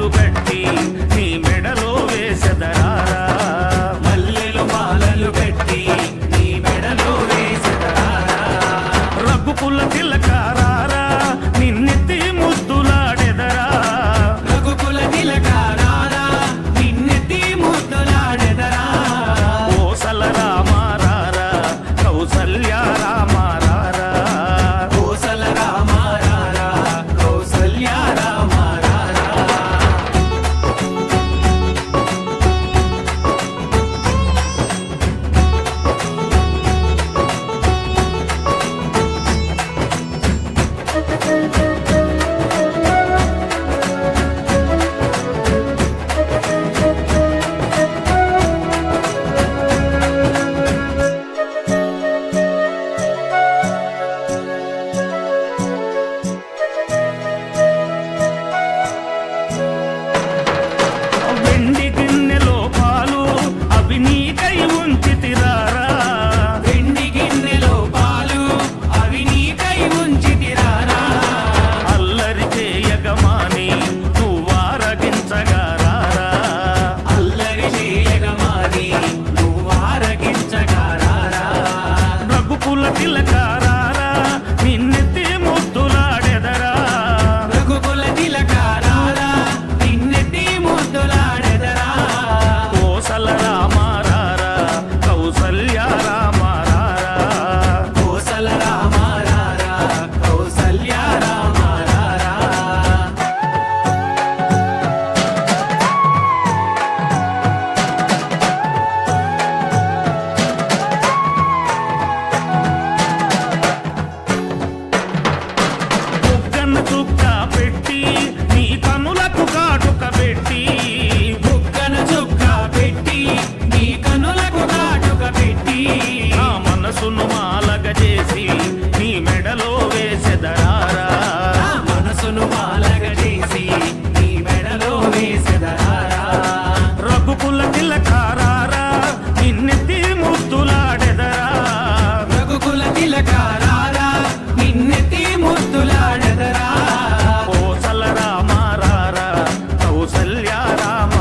మాలలు కట్టి నీ మెడలో వేసెదరారా మల్లెలు మాలలు కట్టి నీ మెడలో వేసెదరారా రఘుకుల తిలకారారా నిన్నెత్తి ముద్దులాడెదరా రఘుకుల తిలకారారా నిన్నెత్తి ముద్దులాడెదరా కోసల రామారారా కౌసల్య రామారారా కోసల రామారారా కౌసల్య రామారారా వెండి గిన్నెలో పాలు అవి నీకై ఉంచితిరారా వెండి గిన్నెలో పాలు అవి నీకై ఉంచితిరారా అల్లరి చేయగమాని నువ్వారగించగారారా అల్లరి చేయగమాని నువ్వారగించగారారా రఘుకుల తిలకారారా నిన్నెత్తి ముద్దులాడెదరా రఘుకుల తిలకారారా నిన్నెత్తి ముద్దులాడెదరా కోసల రామారారా కౌసల్య రామారారా కోసల రామారారా కౌసల్య రామారారా బుగ్గన చుక్క పెట్టి నీ కనులకు కాటుక పెట్టి బుగ్గన చుక్క పెట్టి నీ కనులకు కాటుక పెట్టి నా మనసును మాలగ చేసి నీ మెడలో వేసెదరారా నా మనసును మాలగ చేసి నీ మెడలో వేసెదరారా రఘుకుల తిలకారారా నిన్నెత్తి ముద్దులాడెదరా రఘుకుల తిలకారారా నిన్నెత్తి ముద్దులాడెదరా కోసల రామారారా కౌసల్య రామ